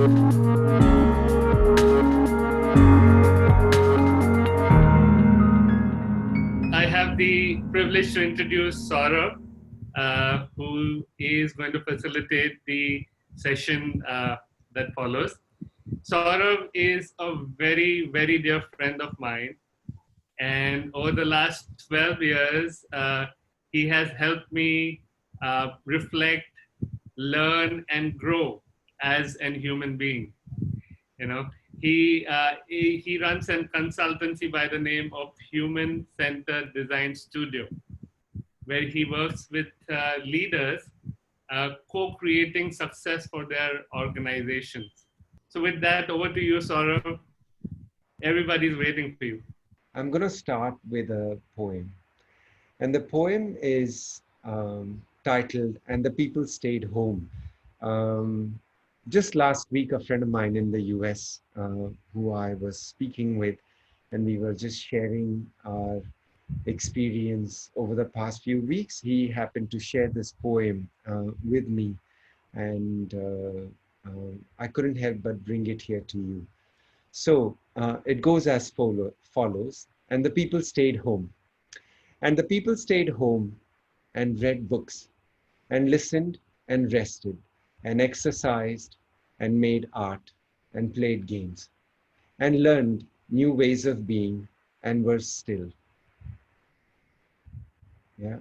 I have the privilege to introduce Sorabh, who is going to facilitate the session that follows. Sorabh is a very, very dear friend of mine. And over the last 12 years, he has helped me reflect, learn, and grow as an human being. You know, he runs a consultancy by the name of Human Centered Design Studio, where he works with leaders co-creating success for their organizations. So with that, over to you, Saurav. Everybody's waiting for you. I'm going to start with a poem. And the poem is titled, And the People Stayed Home. Um, just last week, a friend of mine in the US, who I was speaking with, and we were just sharing our experience over the past few weeks, he happened to share this poem with me. And I couldn't help but bring it here to you. So it goes as follows. And the people stayed home. And the people stayed home and read books and listened and rested and exercised and made art and played games and learned new ways of being and were still. Yeah.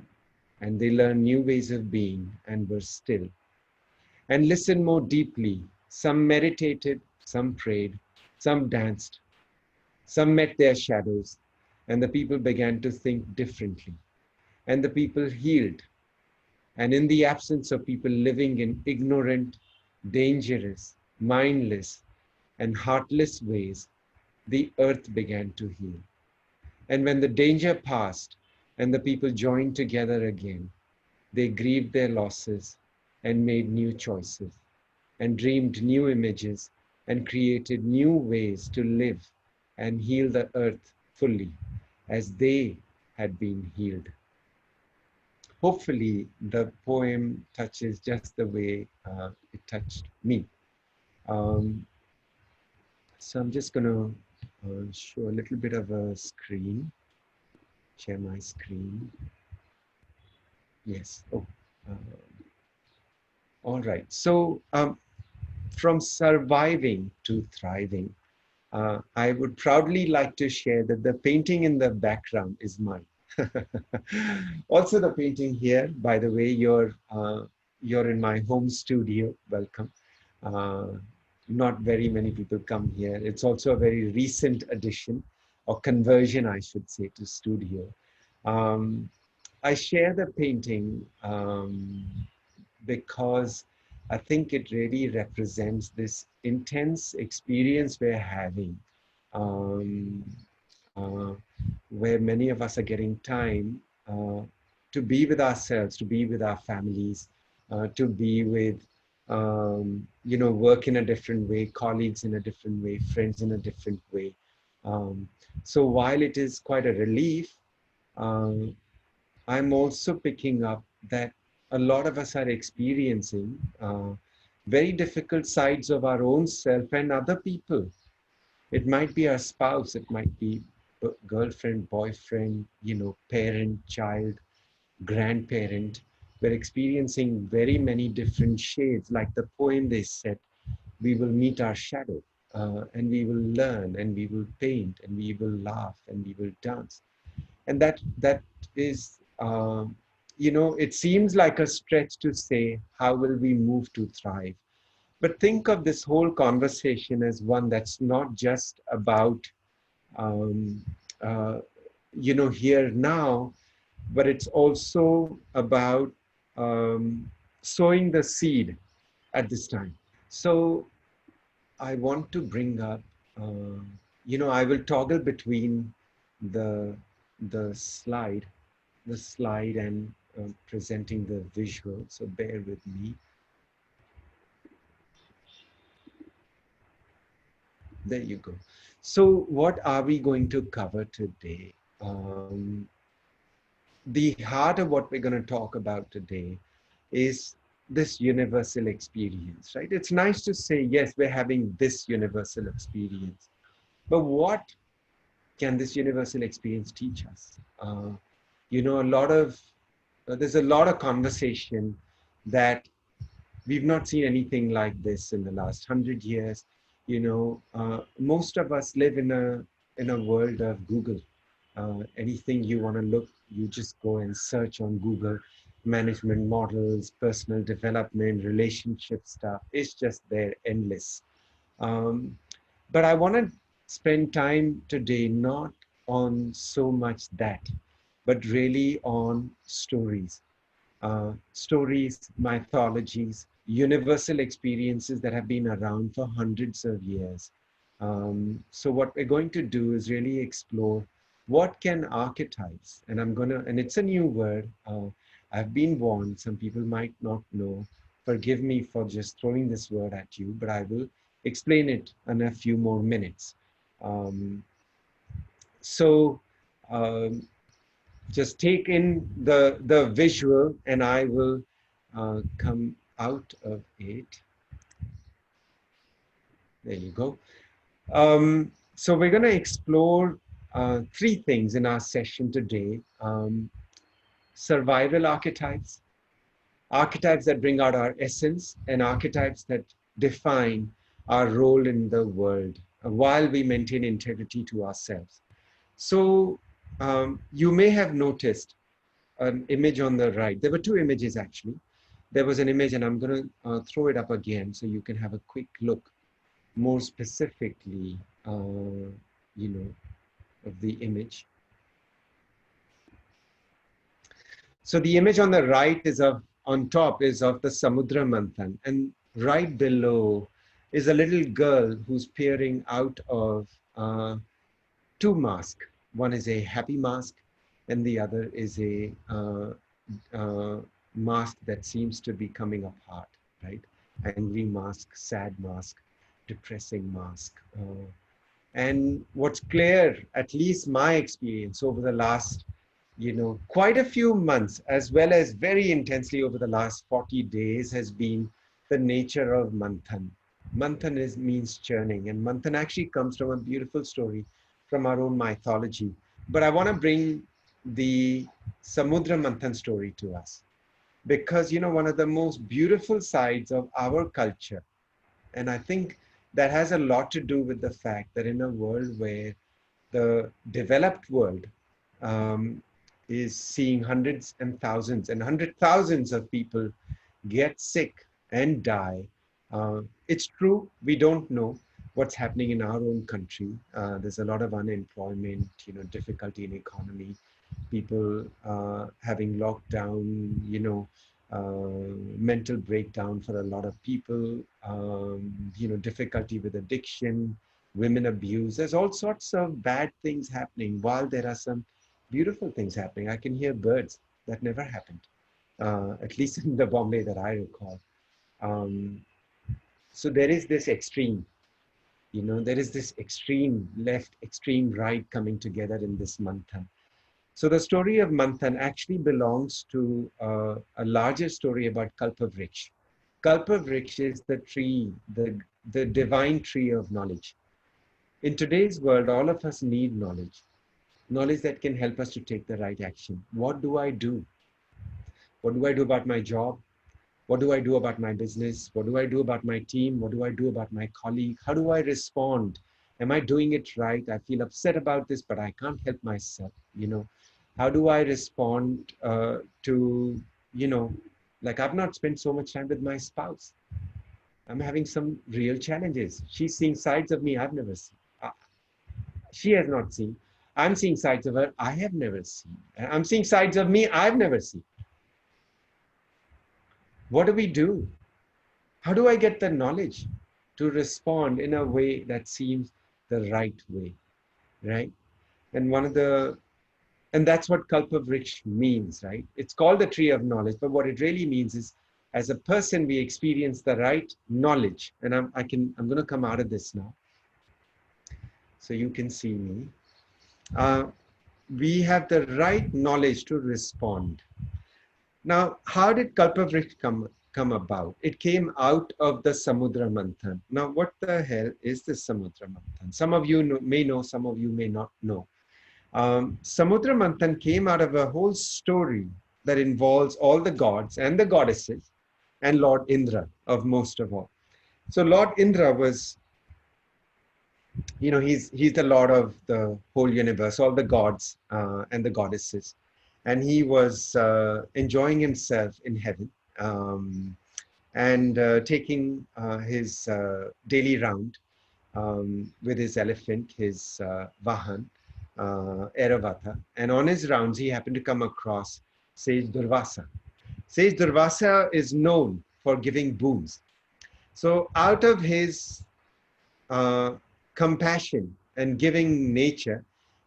And they learned new ways of being and were still and listened more deeply. Some meditated, some prayed, some danced, some met their shadows, and the people began to think differently. And the people healed. And in the absence of people living in ignorant, dangerous, mindless, and heartless ways, the earth began to heal. And when the danger passed and the people joined together again, they grieved their losses and made new choices and dreamed new images and created new ways to live and heal the earth fully as they had been healed. Hopefully, the poem touches just the way it touched me. Um, so I'm just going to show a little bit of a screen, share my screen. Yes. Oh, uh, all right. So from surviving to thriving, I would proudly like to share that the painting in the background is mine. Also, the painting here, by the way, you're in my home studio. Welcome. Uh, Not very many people come here. It's also a very recent addition or conversion, I should say, to studio. Um, I share the painting because I think it really represents this intense experience we're having, um, uh, where many of us are getting time to be with ourselves, to be with our families, to be with, work in a different way, colleagues in a different way, friends in a different way. Um, so while it is quite a relief, um, I'm also picking up that a lot of us are experiencing very difficult sides of our own self and other people. It might be our spouse, it might be girlfriend, boyfriend, parent, child, grandparent. We're experiencing very many different shades. Like the poem they said, we will meet our shadow and we will learn and we will paint and we will laugh and we will dance. And that is it seems like a stretch to say how will we move to thrive, but think of this whole conversation as one that's not just about um, uh, here now, but it's also about sowing the seed at this time. So I want to bring up, I will toggle between the the slide, the slide and presenting the visual. So bear with me. There you go. So what are we going to cover today? The heart of what we're going to talk about today is this universal experience, right? It's nice to say, yes, we're having this universal experience, but what can this universal experience teach us? A lot of there's a lot of conversation that we've not seen anything like this in the last 100 years. Most of us live in a world of Google. Anything you want to look, you just go and search on Google. Management models, personal development, relationship stuff. It's just there, endless. Um, but I want to spend time today not on so much that, but really on stories, mythologies, universal experiences that have been around for hundreds of years. So what we're going to do is really explore what can archetypes, and it's a new word. I've been warned, some people might not know. Forgive me for just throwing this word at you, but I will explain it in a few more minutes. Um, so um, just take in the visual, and I will come out of it. There you go. So we're going to explore three things in our session today. Survival archetypes, archetypes that bring out our essence, and archetypes that define our role in the world while we maintain integrity to ourselves. So you may have noticed an image on the right. There were two images actually. There was an image, and I'm going to throw it up again so you can have a quick look more specifically, of the image. So the image on the right on top is of the Samudra Manthan, and right below is a little girl who's peering out of two masks. One is a happy mask, and the other is a uh, mask that seems to be coming apart, right? Angry mask, sad mask, depressing mask. And what's clear, at least my experience over the last, quite a few months, as well as very intensely over the last 40 days, has been the nature of Manthan. Manthan means churning, and Manthan actually comes from a beautiful story from our own mythology. But I want to bring the Samudra Manthan story to us because, one of the most beautiful sides of our culture, and I think that has a lot to do with the fact that in a world where the developed world um, is seeing hundred thousands of people get sick and die. It's true, we don't know what's happening in our own country. There's a lot of unemployment, difficulty in economy, people having lockdown, mental breakdown for a lot of people, difficulty with addiction, women abuse. There's all sorts of bad things happening while there are some beautiful things happening. I can hear birds that never happened, at least in the Bombay that I recall. Um, so there is this extreme, there is this extreme left, extreme right coming together in this manthan. So the story of Manthan actually belongs to a larger story about Kalpavriksha. Kalpavriksha is the tree, the divine tree of knowledge. In today's world, all of us need knowledge, knowledge that can help us to take the right action. What do I do? What do I do about my job? What do I do about my business? What do I do about my team? What do I do about my colleague? How do I respond? Am I doing it right? I feel upset about this, but I can't help myself. How do I respond to, like I've not spent so much time with my spouse. I'm having some real challenges. She's seeing sides of me I've never seen. She has not seen. I'm seeing sides of her I have never seen. I'm seeing sides of me I've never seen. What do we do? How do I get the knowledge to respond in a way that seems the right way, right? And and that's what Kalpavriksha means, right? It's called the tree of knowledge, but what it really means is, as a person, we experience the right knowledge. And I'm going to come out of this now, so you can see me. We have the right knowledge to respond. Now, how did Kalpavriksha come about? It came out of the Samudra Manthan. Now, what the hell is the Samudra Manthan? Some of you may know, some of you may not know. Samudra Manthan came out of a whole story that involves all the gods and the goddesses and Lord Indra of most of all. So Lord Indra was, he's the Lord of the whole universe, all the gods and the goddesses. And he was enjoying himself in heaven and taking his daily round with his elephant, his Vahan, Airavata. And on his rounds, he happened to come across Sage Durvasa. Sage Durvasa is known for giving boons. So out of his uh, compassion and giving nature,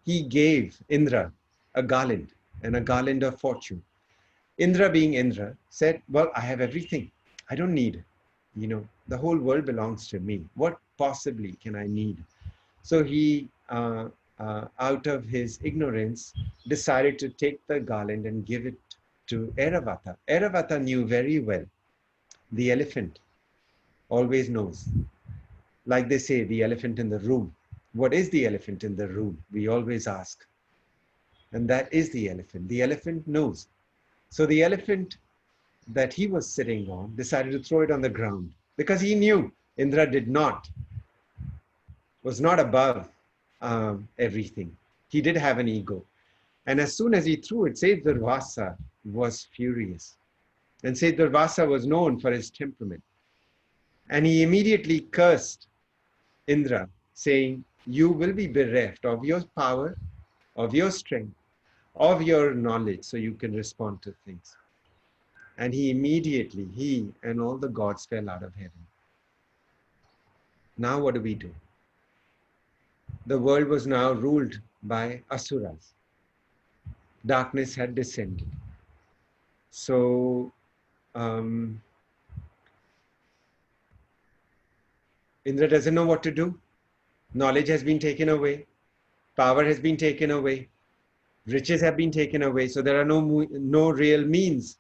he gave Indra a garland and a garland of fortune. Indra, being Indra, said, well, I have everything. I don't need, the whole world belongs to me. What possibly can I need? So he, out of his ignorance, decided to take the garland and give it to Airavata. Airavata knew very well. The elephant always knows. Like they say, the elephant in the room. What is the elephant in the room? We always ask. And that is the elephant. The elephant knows. So the elephant that he was sitting on decided to throw it on the ground because he knew Indra was not above everything. He did have an ego. And as soon as he threw it, Seth Durvasa was furious. And Seth Durvasa was known for his temperament. And he immediately cursed Indra, saying, you will be bereft of your power, of your strength, of your knowledge, so you can respond to things. And he and all the gods fell out of heaven. Now what do we do? The world was now ruled by asuras. Darkness had descended. So Indra doesn't know what to do. Knowledge has been taken away. Power has been taken away. Riches have been taken away. So there are no real means.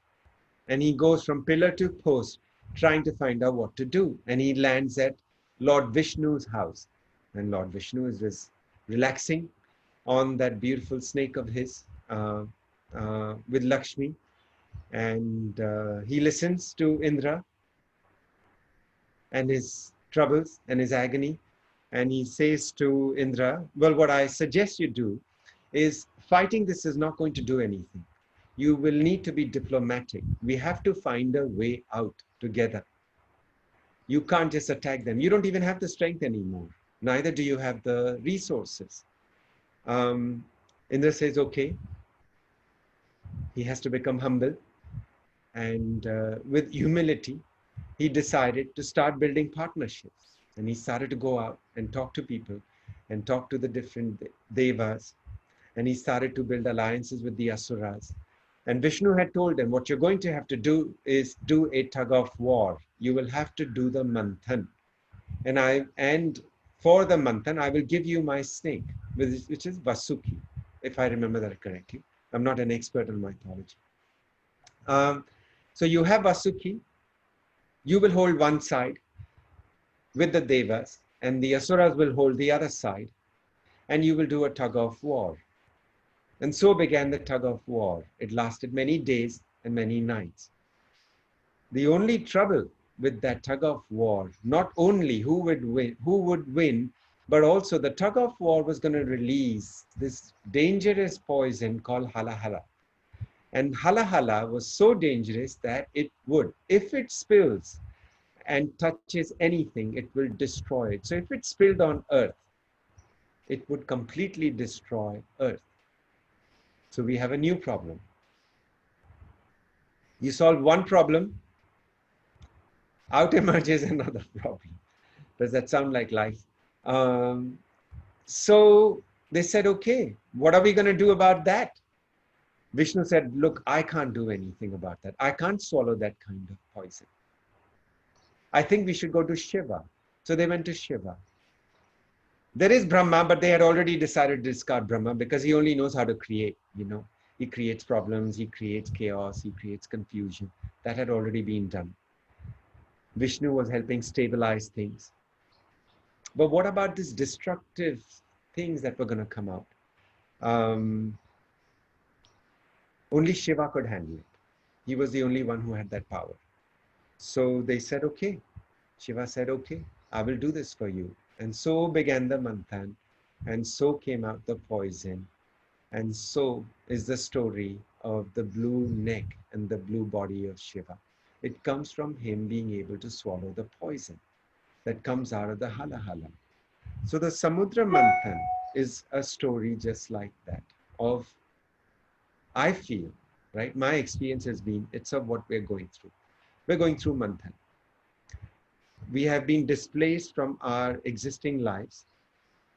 And he goes from pillar to post, trying to find out what to do. And he lands at Lord Vishnu's house. And Lord Vishnu is just relaxing on that beautiful snake of his with Lakshmi. And he listens to Indra and his troubles and his agony. And he says to Indra, well, what I suggest you do is fighting this is not going to do anything. You will need to be diplomatic. We have to find a way out together. You can't just attack them. You don't even have the strength anymore. Neither do you have the resources. Indra says, okay. He has to become humble. And with humility, he decided to start building partnerships. And he started to go out and talk to people and talk to the different devas. And he started to build alliances with the asuras. And Vishnu had told him, what you're going to have to do is do a tug of war. You will have to do the manthan. And for the manthan, I will give you my snake, which is Vasuki, if I remember that correctly. I'm not an expert on mythology. So you have Vasuki. You will hold one side with the devas, and the asuras will hold the other side, and you will do a tug of war. And so began the tug of war. It lasted many days and many nights. The only trouble with that tug of war, not only who would win, but also the tug of war was going to release this dangerous poison called halahala. And halahala was so dangerous that it would, if it spills and touches anything, it will destroy it. So if it spilled on earth, it would completely destroy earth. So we have a new problem. You solve one problem, out emerges another problem. Does that sound like life? So they said, okay, what are we going to do about that? Vishnu said, look, I can't do anything about that. I can't swallow that kind of poison. I think we should go to Shiva. So they went to Shiva. There is Brahma, but they had already decided to discard Brahma because he only knows how to create, He creates problems, he creates chaos, he creates confusion. That had already been done. Vishnu was helping stabilize things. But what about these destructive things that were going to come out? Um, Only Shiva could handle it. He was the only one who had that power. So they said, okay. Shiva said, okay, I will do this for you. And so began the manthan. And so came out the poison. And so is the story of the blue neck and the blue body of Shiva. It comes from him being able to swallow the poison that comes out of the hala hala. So the Samudra Manthan is a story just like that of, I feel, right? My experience has been, it's of what we're going through. We're going through Manthan. We have been displaced from our existing lives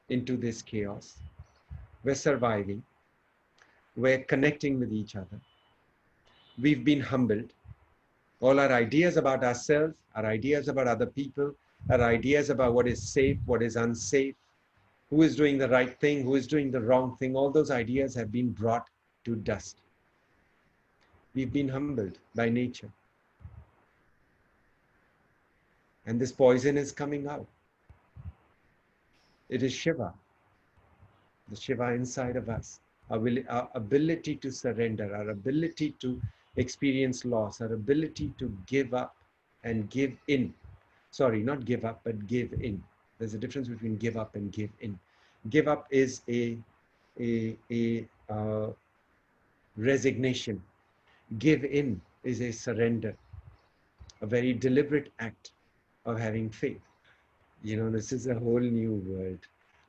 into this chaos. We're surviving. We're connecting with each other. We've been humbled. All our ideas about ourselves, our ideas about other people, our ideas about what is safe, what is unsafe, who is doing the right thing, who is doing the wrong thing, all those ideas have been brought to dust. We've been humbled by nature. And this poison is coming out. It is Shiva, the Shiva inside of us. Our ability to surrender, our ability to experience loss, our ability to give up and give in. Sorry, not give up, but give in. There's a difference between give up and give in. Give up is a resignation. Give in is a surrender, a very deliberate act of having faith. This is a whole new world.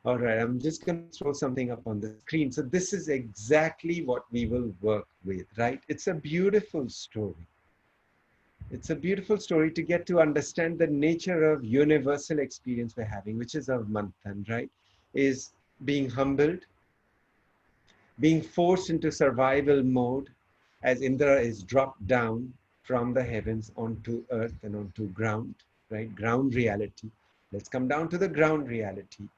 All right, I'm just going to throw something up on the screen. So this is exactly what we will work with, right? It's a beautiful story. It's a beautiful story to get to understand the nature of universal experience we're having, which is of Manthan, right? Is being humbled, being forced into survival mode as Indra is dropped down from the heavens onto earth and onto ground, right? Ground reality. Let's come down to the ground reality.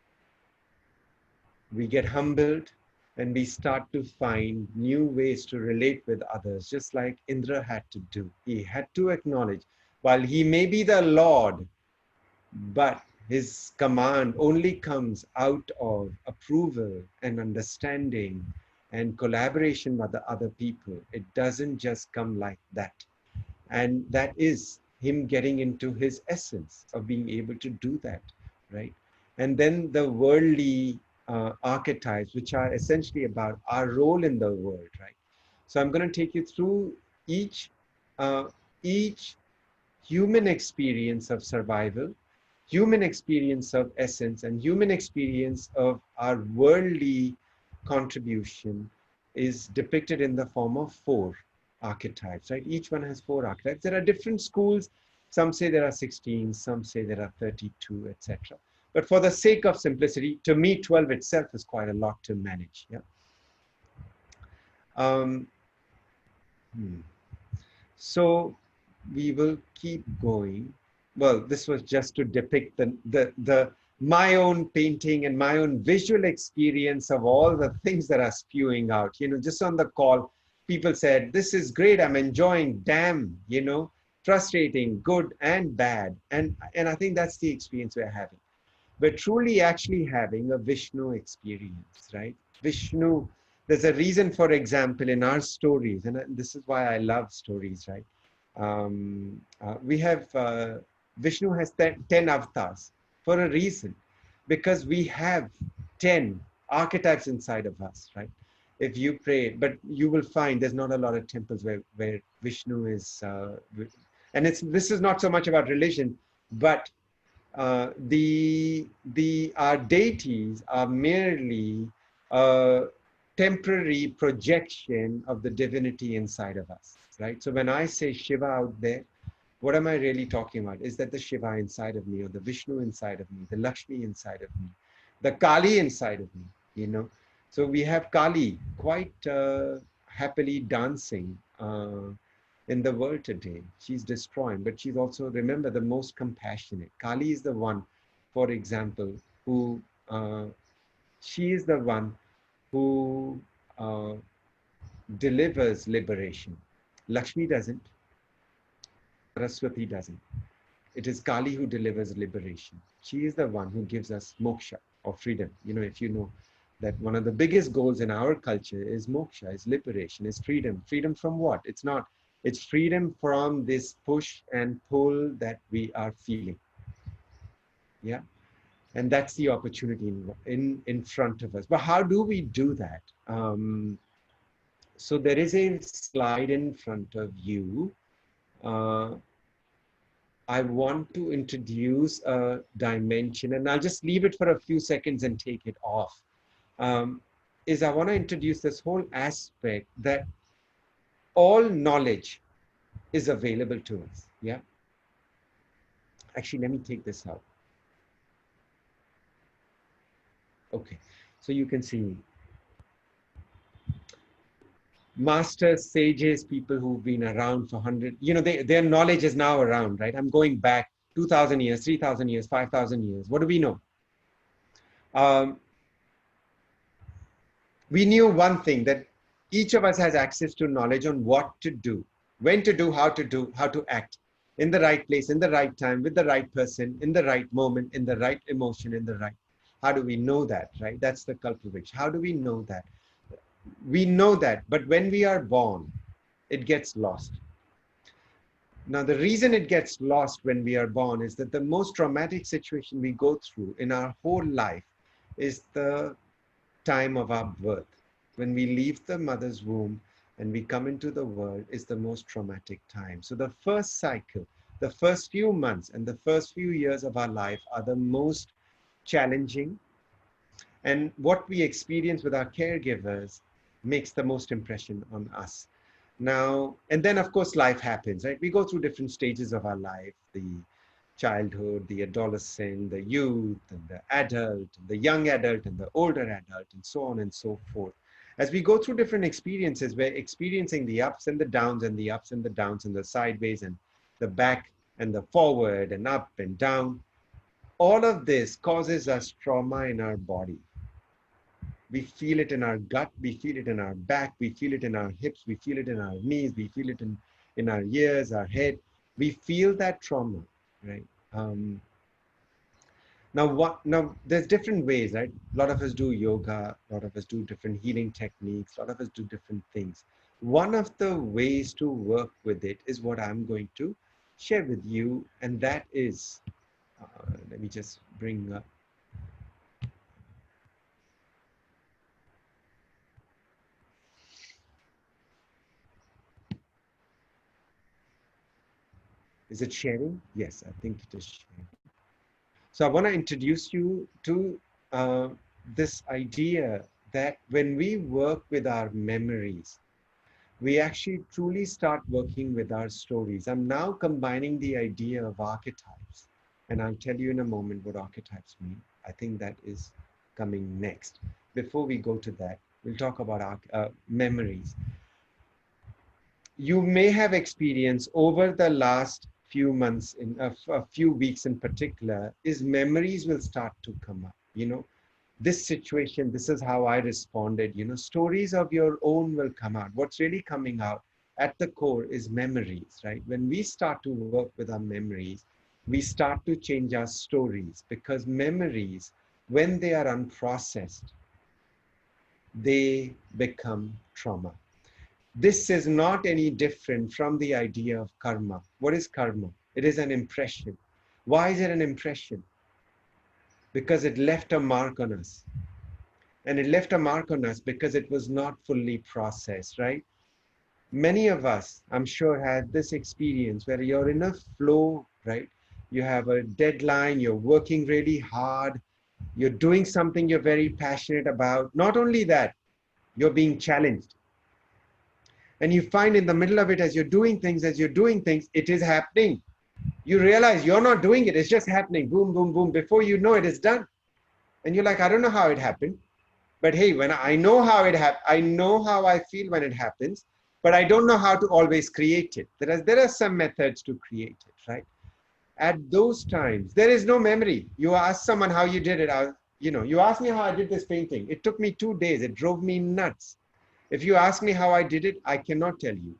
We get humbled and we start to find new ways to relate with others, just like Indra had to do. He had to acknowledge, while he may be the Lord, but his command only comes out of approval and understanding and collaboration with the other people. It doesn't just come like that. And that is him getting into his essence of being able to do that, right? And then the worldly archetypes, which are essentially about our role in the world, right? So I'm going to take you through each uh, each human experience of survival, human experience of essence, and human experience of our worldly contribution is depicted in the form of 4 archetypes, right? Each one has 4 archetypes. There are different schools. Some say there are 16, some say there are 32, etc. But for the sake of simplicity, to me, 12 itself is quite a lot to manage. Yeah. Um, hmm. So we will keep going. Well, this was just to depict the my own painting and my own visual experience of all the things that are spewing out. Just on the call, people said, "This is great. I'm enjoying. Damn, frustrating, good and bad." And I think that's the experience we're having. We're truly actually having a Vishnu experience, right? Vishnu, there's a reason, for example, in our stories, and this is why I love stories, right? We have, Vishnu has 10 avatars for a reason, because we have 10 archetypes inside of us, right? If you pray, but you will find there's not a lot of temples where Vishnu is, and this is not so much about religion, but our deities are merely a temporary projection of the divinity inside of us, right? So when I say Shiva out there, what am I really talking about? Is that the Shiva inside of me, or the Vishnu inside of me, the Lakshmi inside of me, the Kali inside of me, So we have Kali quite happily dancing in the world today. She's destroying, but she's also, remember, the most compassionate. Kali is the one, for example, who, she is the one who uh, delivers liberation. Lakshmi doesn't, Saraswati doesn't. it is Kali who delivers liberation. She is the one who gives us moksha or freedom. If you know that one of the biggest goals in our culture is moksha, is liberation, is freedom. Freedom from what? It's freedom from this push and pull that we are feeling. Yeah. And that's the opportunity in front of us. But how do we do that? So there is a slide in front of you. Uh, I want to introduce a dimension, and I'll just leave it for a few seconds and take it off. Is I want to introduce this whole aspect that all knowledge is available to us. Yeah. Actually, let me take this out. Okay. So you can see masters, sages, people who've been around for 100, their knowledge is now around, right? I'm going back 2,000 years, 3,000 years, 5,000 years. What do we know? Um, we knew one thing, that each of us has access to knowledge on what to do, when to do, how to act in the right place, in the right time, with the right person, in the right moment, in the right emotion, in the right. How do we know that, right? That's the cultivation. How do we know that? We know that, but when we are born, it gets lost. Now, the reason it gets lost when we are born is that the most traumatic situation we go through in our whole life is the time of our birth. When we leave the mother's womb and we come into the world is the most traumatic time. So the first cycle, the first few months and the first few years of our life are the most challenging. And what we experience with our caregivers makes the most impression on us. Now, and then of course life happens, right? We go through different stages of our life, the childhood, the adolescent, the youth, and the adult, the young adult, and the older adult, and so on and so forth. As we go through different experiences, we're experiencing the ups and the downs, and the ups and the downs, and the sideways, and the back, and the forward, and up and down. All of this causes us trauma in our body. We feel it in our gut, we feel it in our back, we feel it in our hips, we feel it in our knees, we feel it in our ears, our head. We feel that trauma, right? Now, there's different ways, right? A lot of us do yoga, a lot of us do different healing techniques, a lot of us do different things. One of the ways to work with it is what I'm going to share with you, and that is, let me just bring up. Is it sharing? Yes, I think it is sharing. So I want to introduce you to this idea that when we work with our memories, we actually truly start working with our stories. I'm now combining the idea of archetypes, and I'll tell you in a moment what archetypes mean. I think that is coming next. Before we go to that, we'll talk about memories. You may have experienced over the last few months, in a few weeks in particular, is memories will start to come up. This situation, this is how I responded. Stories of your own will come out. What's really coming out at the core is memories, right? When we start to work with our memories, we start to change our stories, because memories, when they are unprocessed, they become trauma. This is not any different from the idea of karma. What is karma? It is an impression. Why is it an impression? Because it left a mark on us. And it left a mark on us because it was not fully processed, right? Many of us, I'm sure, had this experience where you're in a flow, right? You have a deadline, you're working really hard, you're doing something you're very passionate about. Not only that, you're being challenged. And you find in the middle of it, as you're doing things, it is happening. You realize you're not doing it, it's just happening. Boom, boom, boom. Before you know it, it's done. And you're like, I don't know how it happened. But hey, when I know how it happens, I know how I feel when it happens, but I don't know how to always create it. There are some methods to create it, right? At those times, there is no memory. You ask someone how you did it. You asked me how I did this painting. It took me 2 days. It drove me nuts. If you ask me how I did it, I cannot tell you.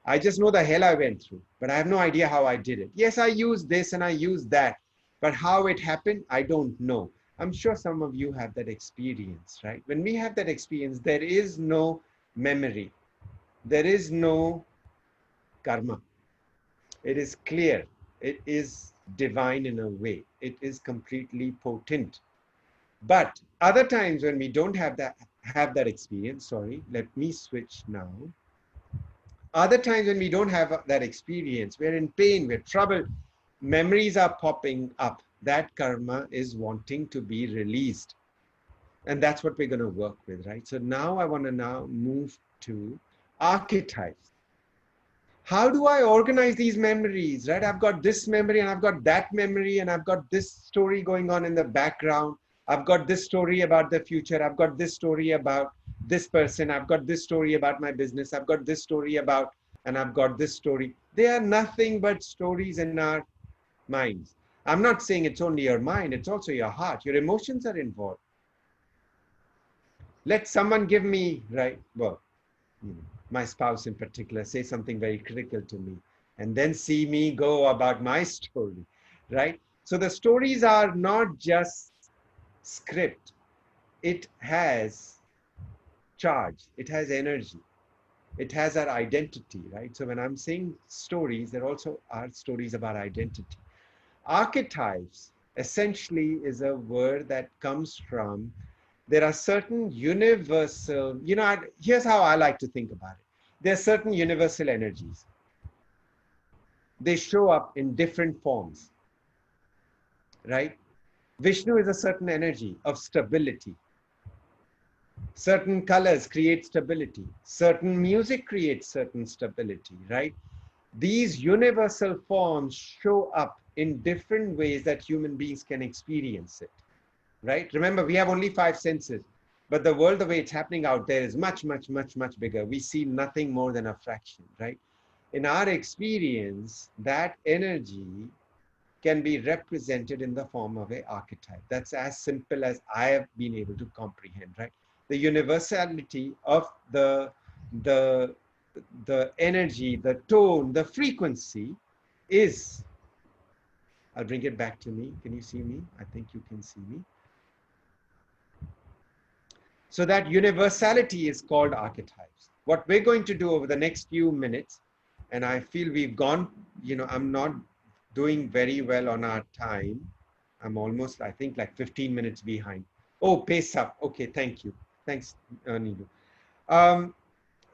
I just know the hell I went through, but I have no idea how I did it. Yes, I used this and I used that, but how it happened, I don't know. I'm sure some of you have that experience, right? When we have that experience, there is no memory. There is no karma. It is clear. It is divine in a way. It is completely potent. But other times when we don't have that experience, sorry, let me switch now. Other times when we don't have that experience, we're in pain, we're troubled, memories are popping up. That karma is wanting to be released. And that's what we're going to work with, right? So now I want to now move to archetypes. How do I organize these memories, right? I've got this memory and I've got that memory and I've got this story going on in the background. I've got this story about the future. I've got this story about this person. I've got this story about my business. I've got this story about, and I've got this story. They are nothing but stories in our minds. I'm not saying it's only your mind, it's also your heart. Your emotions are involved. Let someone give me, right? Well, my spouse in particular, say something very critical to me, and then see me go about my story, right? So the stories are not just script, it has charge, it has energy, it has our identity, right? So when I'm saying stories, there also are stories about identity. Archetypes essentially is a word that comes from, there are certain universal, here's how I like to think about it. There are certain universal energies. They show up in different forms, right? Vishnu is a certain energy of stability. Certain colors create stability. Certain music creates certain stability, right? These universal forms show up in different ways that human beings can experience it, right? Remember, we have only 5 senses, but the world, the way it's happening out there is much, much, much, much bigger. We see nothing more than a fraction, right? In our experience, that energy can be represented in the form of an archetype. That's as simple as I have been able to comprehend, right? The universality of the, the energy, the tone, the frequency is, I'll bring it back to me. Can you see me? I think you can see me. So that universality is called archetypes. What we're going to do over the next few minutes, and I feel we've gone, I'm not doing very well on our time. I'm almost, I think, like 15 minutes behind. Oh, pace up. Okay, thank you. Thanks, Nilu.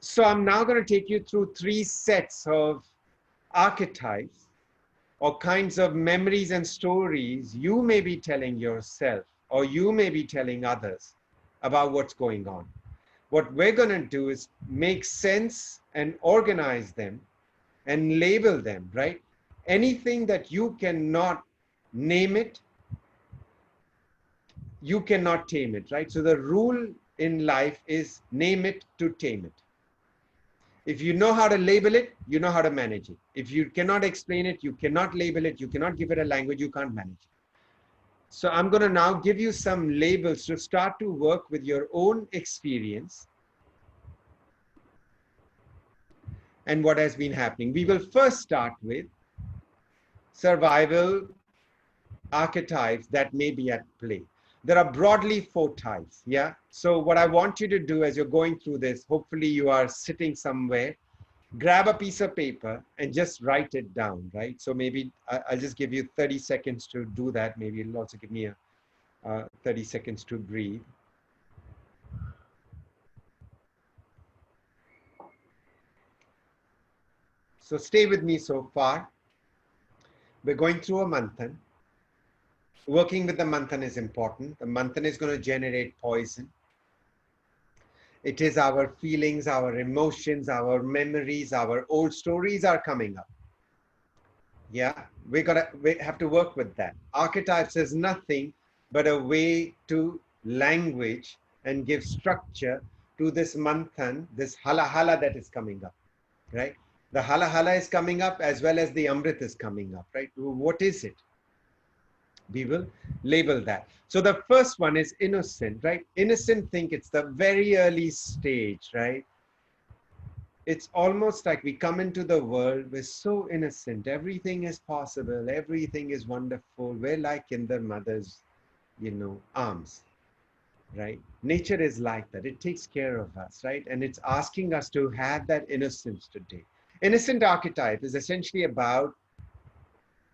So I'm now going to take you through 3 sets of archetypes or kinds of memories and stories you may be telling yourself or you may be telling others about what's going on. What we're going to do is make sense and organize them and label them, right? Anything that you cannot name it, you cannot tame it, right? So the rule in life is name it to tame it. If you know how to label it, you know how to manage it. If you cannot explain it, you cannot label it, you cannot give it a language, you can't manage it. So I'm going to now give you some labels to start to work with your own experience and what has been happening. We will first start with survival archetypes that may be at play. There are broadly 4 types, yeah? So what I want you to do as you're going through this, hopefully you are sitting somewhere, grab a piece of paper and just write it down, right? So maybe I'll just give you 30 seconds to do that. Maybe it'll also give me 30 seconds to breathe. So stay with me so far. We're going through a manthan. Working with the manthan is important. The manthan is going to generate poison. It is our feelings, our emotions, our memories, our old stories are coming up. Yeah, we have to work with that. Archetypes is nothing but a way to language and give structure to this manthan, this hala hala that is coming up, right? The hala hala is coming up as well as the amrit is coming up, right? What is it? We will label that. So the first one is innocent, right? Innocent, think it's the very early stage, right? it's almost like we come into the world, we're so innocent. Everything is possible. Everything is wonderful. We're like in the mother's, arms, right? Nature is like that. It takes care of us, right? And it's asking us to have that innocence today. Innocent archetype is essentially about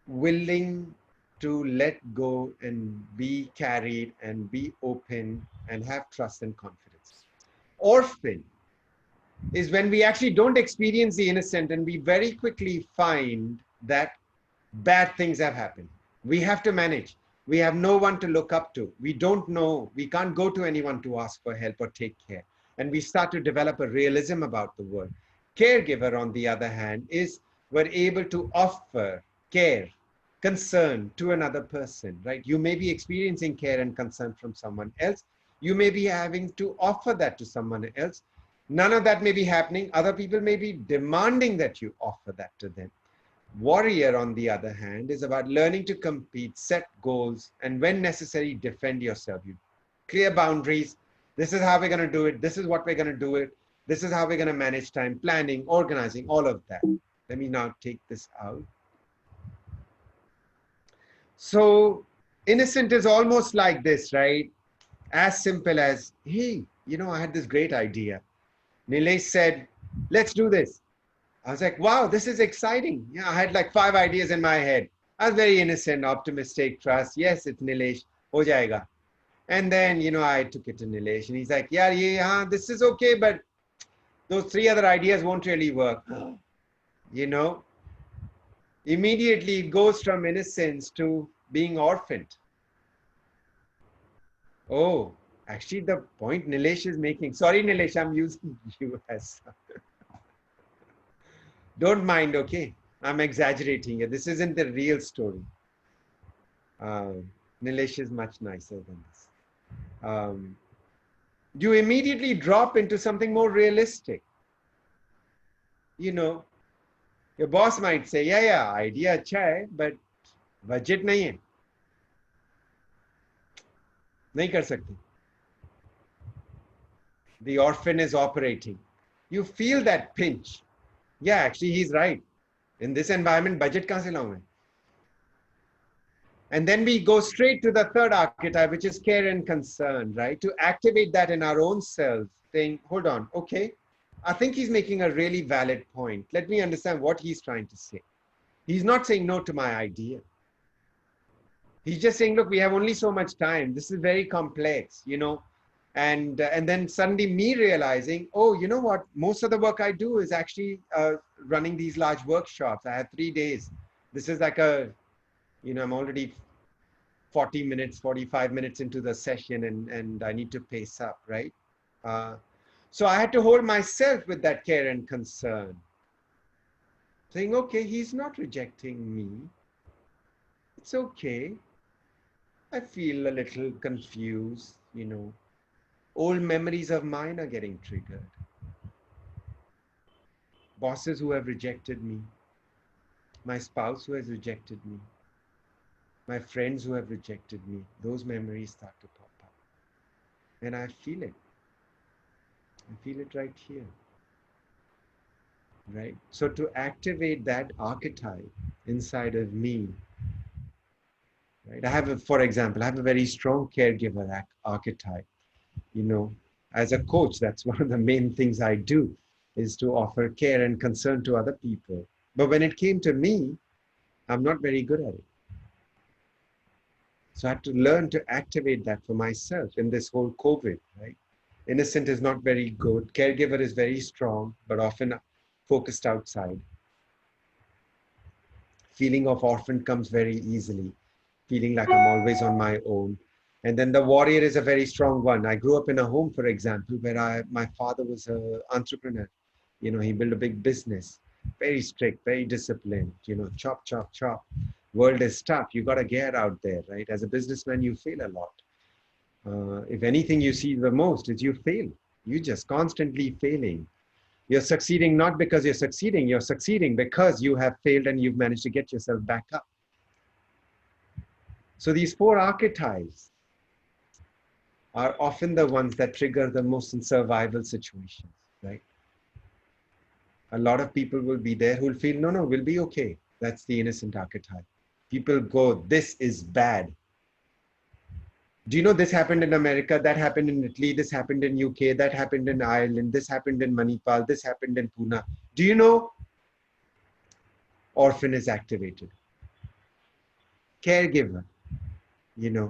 willing to let go and be carried and be open and have trust and confidence. Orphan is when we actually don't experience the innocent and we very quickly find that bad things have happened. We have to manage. We have no one to look up to. We don't know. We can't go to anyone to ask for help or take care. And we start to develop a realism about the world. Caregiver, on the other hand, is we're able to offer care, concern to another person, right? You may be experiencing care and concern from someone else. You may be having to offer that to someone else. None of that may be happening. Other people may be demanding that you offer that to them. Warrior, on the other hand, is about learning to compete, set goals, and when necessary, defend yourself. You clear boundaries. This is how we're going to do it. This is what we're going to do it. This is how we're going to manage time, planning, organizing, all of that. Let me now take this out. So innocent is almost like this, right? As simple as, hey, I had this great idea. Nilesh said, let's do this. I was like, wow, this is exciting. Yeah, I had like 5 ideas in my head. I was very innocent, optimistic, trust. Yes, it's Nilesh. Ho jayega. And then, I took it to Nilesh and he's like, yeah, this is okay, but those 3 other ideas won't really work. you know, Immediately it goes from innocence to being orphaned. Oh, actually the point Nilesh is making. Sorry, Nilesh, I'm using you as don't mind, okay? I'm exaggerating it. This isn't the real story. Uh, Nilesh is much nicer than this. Um, you immediately drop into something more realistic. Your boss might say, yeah, idea अच्छा है, but budget नहीं है. नहीं कर सकते. The orphan is operating. You feel that pinch. Yeah, actually, he's right. In this environment, budget कहाँ से लाऊं मैं? And then we go straight to the third archetype, which is care and concern, right? To activate that in our own selves, saying, hold on, okay, I think he's making a really valid point. Let me understand what he's trying to say. He's not saying no to my idea. He's just saying, look, we have only so much time. This is very complex, and then suddenly me realizing, oh, you know what? Most of the work I do is actually running these large workshops. I have 3 days. This is like I'm already 40 minutes, 45 minutes into the session and I need to pace up, right? So I had to hold myself with that care and concern. Saying, okay, he's not rejecting me. It's okay. I feel a little confused, Old memories of mine are getting triggered. Bosses who have rejected me. My spouse who has rejected me. My friends who have rejected me. Those memories start to pop up. And I feel it. I feel it right here. Right? So to activate that archetype inside of me, right? For example, I have a very strong caregiver archetype. As a coach, that's one of the main things I do is to offer care and concern to other people. But when it came to me, I'm not very good at it. So I had to learn to activate that for myself in this whole COVID, right? Innocent is not very good. Caregiver is very strong, but often focused outside. Feeling of orphan comes very easily. Feeling like I'm always on my own. And then the warrior is a very strong one. I grew up in a home, for example, where my father was an entrepreneur. He built a big business, very strict, very disciplined, chop, chop, chop. World is tough. You got to get out there, right? As a businessman, you fail a lot. If anything you see the most is you fail. You just constantly failing. You're succeeding not because you're succeeding because you have failed and you've managed to get yourself back up. So these 4 archetypes are often the ones that trigger the most in survival situations, right? A lot of people will be there who will feel, no, no, we'll be okay. That's the innocent archetype. People go, this is bad. Do you know this happened in America, that happened in Italy, this happened in UK, that happened in Ireland, this happened in Manipal, this happened in Pune. Do you know orphan is activated? Caregiver,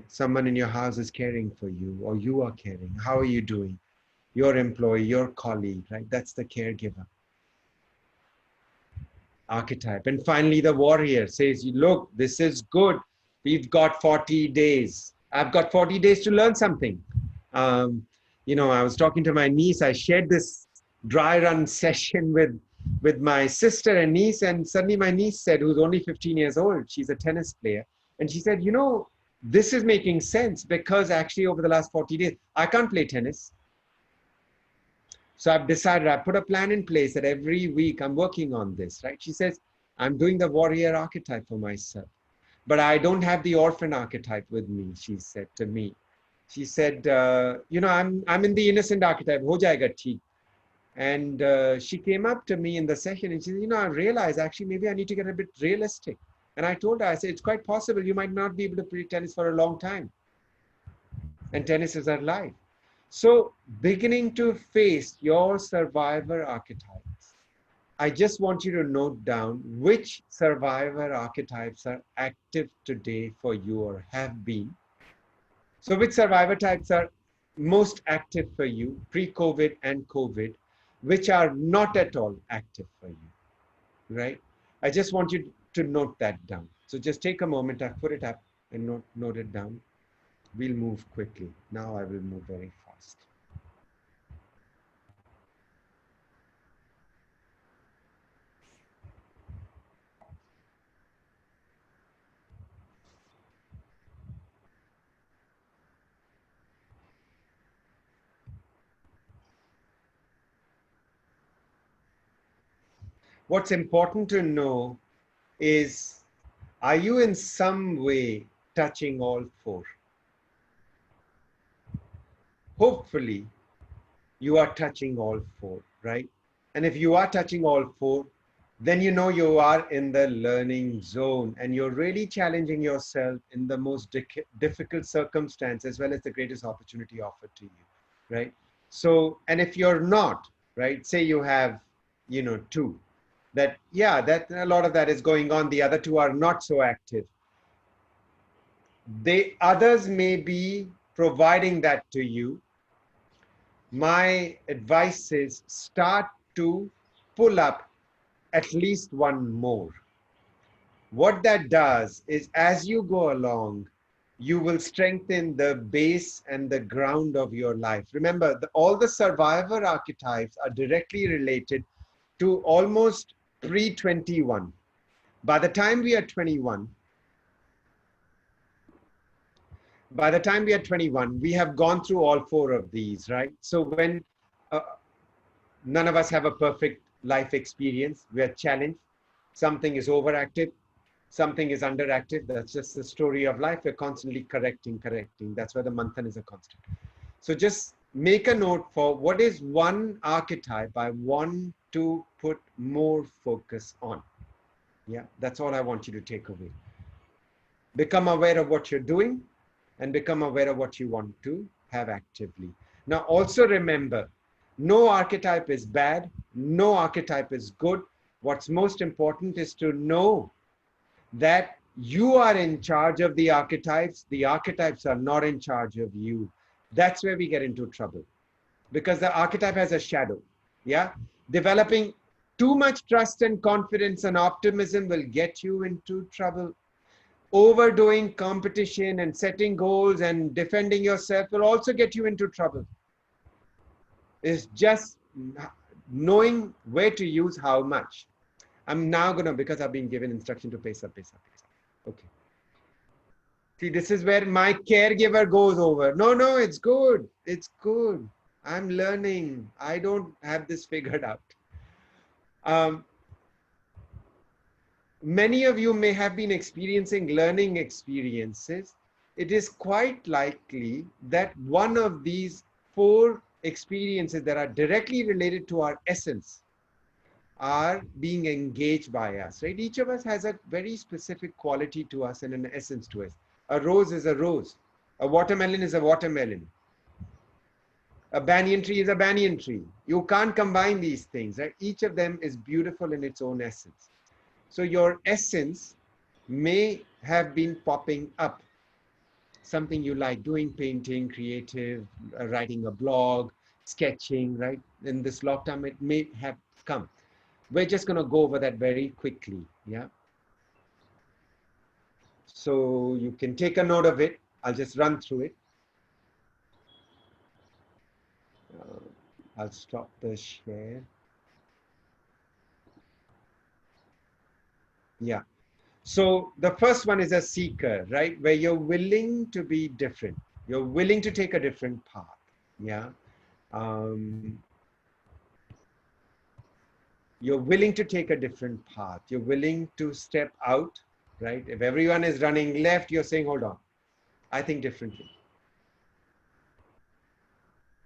someone in your house is caring for you or you are caring. How are you doing? Your employee, your colleague, right? That's the caregiver archetype. And finally, the warrior says, look, this is good. We've got 40 days. I've got 40 days to learn something. Um, I was talking to my niece. I shared this dry run session with my sister and niece. And suddenly my niece said, who's only 15 years old, she's a tennis player. And she said, this is making sense because actually over the last 40 days, I can't play tennis. So I've decided, I put a plan in place that every week I'm working on this, right? She says, I'm doing the warrior archetype for myself, but I don't have the orphan archetype with me, she said to me. She said, I'm in the innocent archetype, ho jayega theek. And she came up to me in the session and she said, I realized actually maybe I need to get a bit realistic. And I told her, I said, it's quite possible you might not be able to play tennis for a long time. And tennis is our life. So beginning to face your survivor archetypes, I just want you to note down which survivor archetypes are active today for you or have been. So which survivor types are most active for you, pre-COVID and COVID, which are not at all active for you, right? I just want you to note that down. So just take a moment, I've put it up and note it down. We'll move quickly. Now I will move very fast. What's important to know is, are you in some way touching all four? Hopefully, you are touching all four, right? And if you are touching all four, then you are in the learning zone and you're really challenging yourself in the most difficult circumstance as well as the greatest opportunity offered to you, right? So, and if you're not, right, say you have, two, that a lot of that is going on, the other two are not so active. The others may be providing that to you. My advice is start to pull up at least one more. What that does is as you go along, you will strengthen the base and the ground of your life. Remember, all the survivor archetypes are directly related to almost pre-21. By the time we are 21, we have gone through all four of these, right? So when uh, none of us have a perfect life experience, we are challenged. Something is overactive, something is underactive. That's just the story of life. We're constantly correcting. That's why the manthan is a constant. So just make a note for what is one archetype I want to put more focus on. Yeah, that's all I want you to take away. Become aware of what you're doing and become aware of what you want to have actively. Now, also remember, no archetype is bad, no archetype is good. What's most important is to know that you are in charge of the archetypes are not in charge of you. That's where we get into trouble, because the archetype has a shadow. Yeah, developing too much trust and confidence and optimism will get you into trouble. Overdoing competition and setting goals and defending yourself will also get you into trouble. It's just knowing where to use how much. I'm now going to, because I've been given instruction to pace up. Okay. See, this is where my caregiver goes over. No, it's good. It's good. I'm learning. I don't have this figured out. Many of you may have been experiencing learning experiences. It is quite likely that one of these four experiences that are directly related to our essence are being engaged by us, right? Each of us has a very specific quality to us and an essence to us. A rose is a rose. A watermelon is a watermelon. A banyan tree is a banyan tree. You can't combine these things, right? Each of them is beautiful in its own essence. So your essence may have been popping up, something you like doing, painting, creative, writing a blog, sketching, right? In this lockdown, it may have come. We're just going to go over that very quickly. Yeah. So you can take a note of it. I'll just run through it. Uh, I'll stop the share. Yeah. So the first one is a seeker, right? Where you're willing to be different. You're willing to take a different path. Yeah. Um, you're willing to take a different path. You're willing to step out, right? If everyone is running left, you're saying, hold on, I think differently.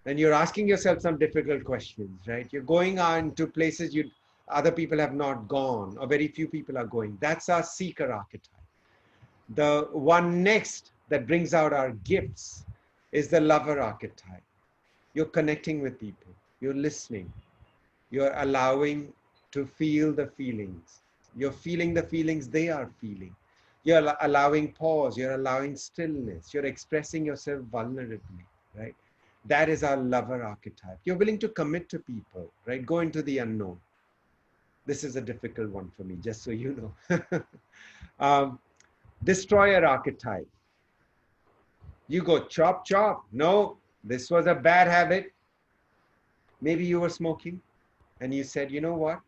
And you're asking yourself some difficult questions, right? You're going on to places other people have not gone, or very few people are going. That's our seeker archetype. The one next that brings out our gifts is the lover archetype. You're connecting with people. You're listening. You're allowing to feel the feelings. You're feeling the feelings they are feeling. You're allowing pause. You're allowing stillness. You're expressing yourself vulnerably, right? That is our lover archetype. You're willing to commit to people, right? Go into the unknown. This is a difficult one for me, just so you know. Destroyer archetype. You go chop, chop. No, this was a bad habit. Maybe you were smoking and you said, you know what?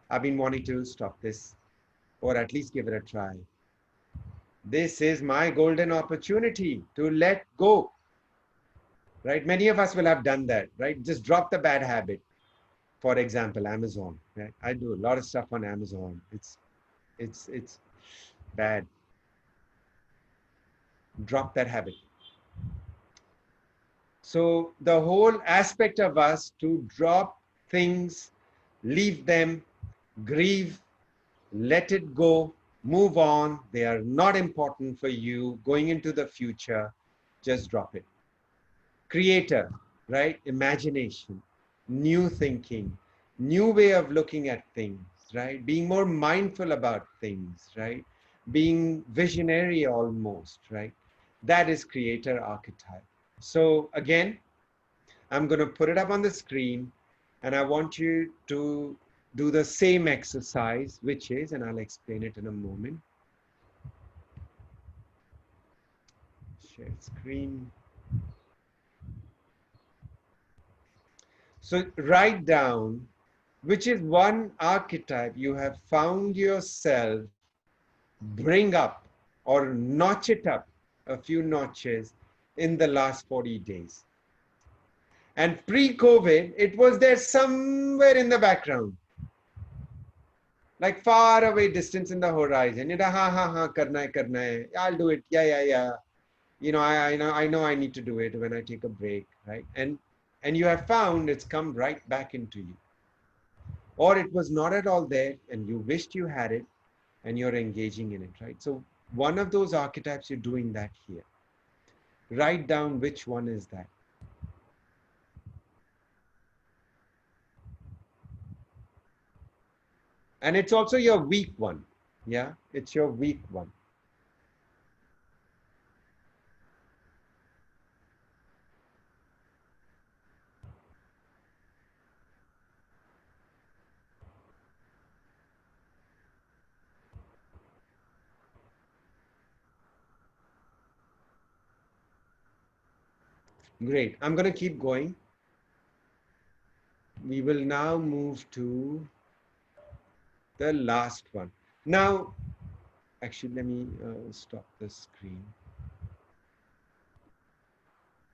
I've been wanting to stop this or at least give it a try. This is my golden opportunity to let go, right? Many of us will have done that, right? Just drop the bad habit. For example, Amazon, right? I do a lot of stuff on Amazon. It's bad. Drop that habit. So the whole aspect of us to drop things, leave them, grieve, let it go, move on. They are not important for you going into the future. Just drop it. Creator, right? Imagination, new thinking, new way of looking at things, right? Being more mindful about things, right? Being visionary almost, right? That is creator archetype. So again, I'm going to put it up on the screen and I want you to do the same exercise, which is, and I'll explain it in a moment. Share screen. So write down which is one archetype you have found yourself bring up or notch it up a few notches in the last 40 days. And pre-COVID, it was there somewhere in the background, like far away distance in the horizon. Karna hai. I'll do it. Yeah. You know, I know I need to do it when I take a break, right? And you have found it's come right back into you. Or it was not at all there and you wished you had it and you're engaging in it, right? So one of those archetypes, you're doing that here. Write down which one is that. And it's also your weak one. Yeah, it's your weak one. Great. I'm going to keep going. We will now move to the last one. Now, actually, let me stop the screen.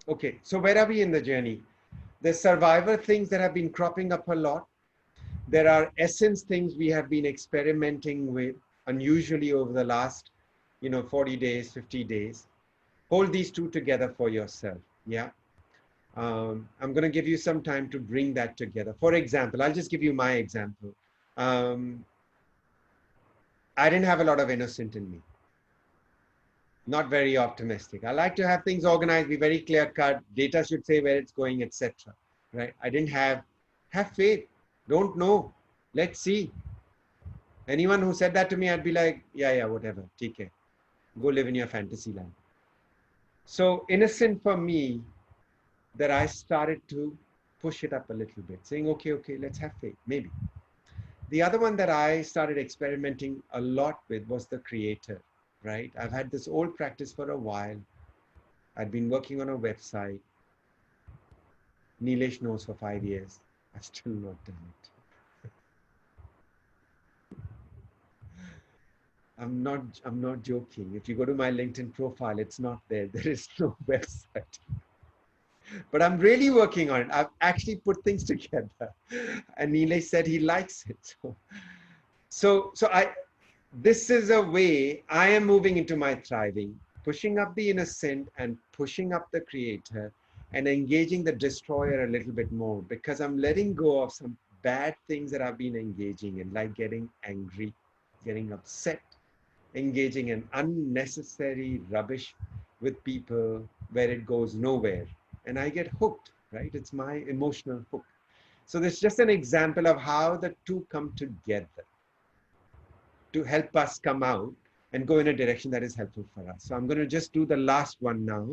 Okay, so where are we in the journey? The survivor things that have been cropping up a lot. There are essence things we have been experimenting with unusually over the last, 40 days, 50 days. Hold these two together for yourself. Yeah. I'm going to give you some time to bring that together. For example, I'll just give you my example. Um, I didn't have a lot of innocent in me. Not very optimistic. I like to have things organized, be very clear cut. Data should say where it's going, etc. Right? I didn't have faith. Don't know. Let's see. Anyone who said that to me, I'd be like, yeah, whatever. TK. Go live in your fantasy land. So innocent for me that I started to push it up a little bit, saying, okay, let's have faith, maybe. The other one that I started experimenting a lot with was the creator, right? I've had this old practice for a while. I'd been working on a website. Nilesh knows for 5 years. I've still not done it. I'm not joking. If you go to my LinkedIn profile, it's not there. There is no website. But I'm really working on it. I've actually put things together. And Nilesh said he likes it. So this is a way I am moving into my thriving, pushing up the innocent and pushing up the creator and engaging the destroyer a little bit more, because I'm letting go of some bad things that I've been engaging in, like getting angry, getting upset, engaging in unnecessary rubbish with people where it goes nowhere. And I get hooked, right? It's my emotional hook. So this is just an example of how the two come together to help us come out and go in a direction that is helpful for us. So I'm going to just do the last one now.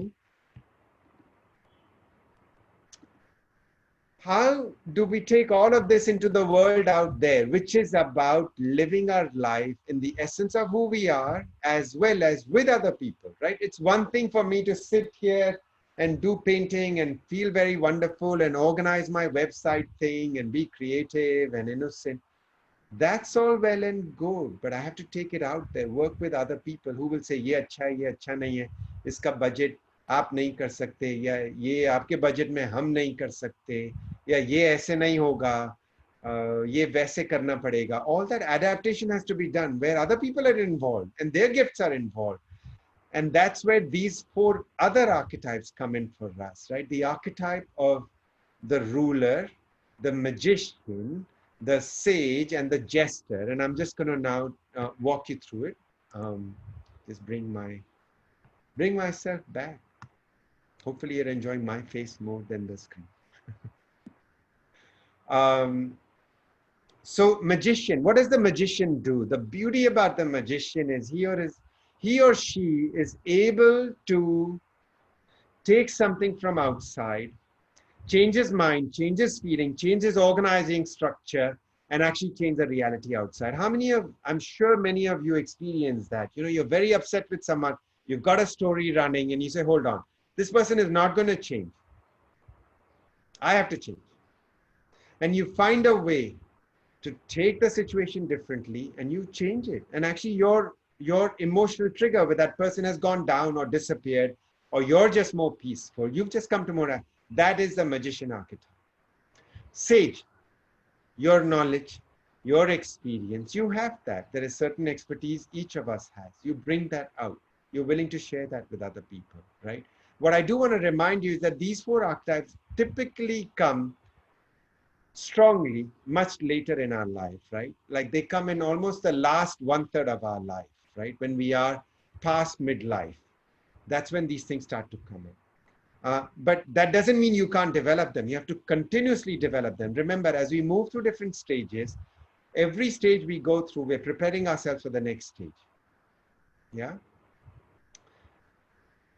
How do we take all of this into the world out there, which is about living our life in the essence of who we are, as well as with other people, right? It's one thing for me to sit here and do painting and feel very wonderful and organize my website thing and be creative and innocent. That's all well and good, but I have to take it out there, work with other people who will say, ये अच्छा है, ये अच्छा नहीं है, इसका budget आप नहीं कर सकते, या ये आपके बजट में हम नहीं कर सकते, या ये ऐसे नहीं होगा, ये वैसे करना पड़ेगा. All that adaptation has to be done where other people are involved and their gifts are involved. And that's where these four other archetypes come in for us, right? The archetype of the ruler, the magician, the sage, and the jester. And I'm just going to now walk you through it. Just bring myself back. Hopefully you're enjoying my face more than the screen. So magician, what does the magician do? The beauty about the magician is he or she is able to take something from outside, change his mind, change his feeling, change his organizing structure, and actually change the reality outside. I'm sure many of you experience that. You're very upset with someone, you've got a story running, and you say, hold on, this person is not going to change. I have to change. And you find a way to take the situation differently and you change it. And actually your emotional trigger with that person has gone down or disappeared, or you're just more peaceful. You've just come to more. That is the magician archetype. Sage, your knowledge, your experience, you have that. There is certain expertise each of us has. You bring that out. You're willing to share that with other people, right? What I do want to remind you is that these four archetypes typically come strongly much later in our life, right? Like they come in almost the last 1/3 of our life, right? When we are past midlife, that's when these things start to come in. But that doesn't mean you can't develop them. You have to continuously develop them. Remember, as we move through different stages, every stage we go through, we're preparing ourselves for the next stage. Yeah.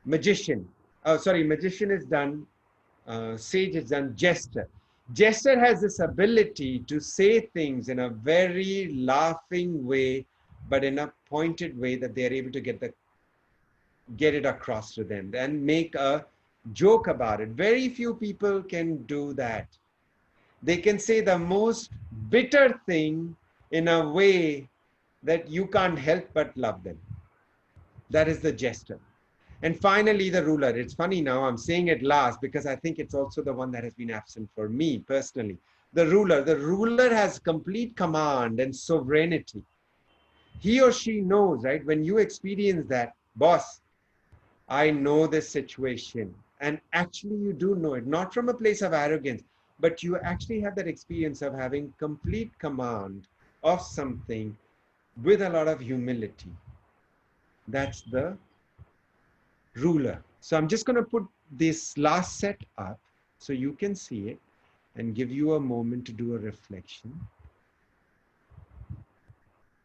Magician. Oh, sorry, magician is done. Sage is done. Jester. Jester has this ability to say things in a very laughing way, but in a pointed way that they're able to get it across to them and make a joke about it. Very few people can do that. They can say the most bitter thing in a way that you can't help but love them. That is the jester. And finally, the ruler. It's funny now, I'm saying it last because I think it's also the one that has been absent for me personally. The ruler has complete command and sovereignty. He or she knows, right? When you experience that, boss, I know this situation. And actually you do know it, not from a place of arrogance, but you actually have that experience of having complete command of something with a lot of humility. That's the ruler. So I'm just going to put this last set up so you can see it and give you a moment to do a reflection.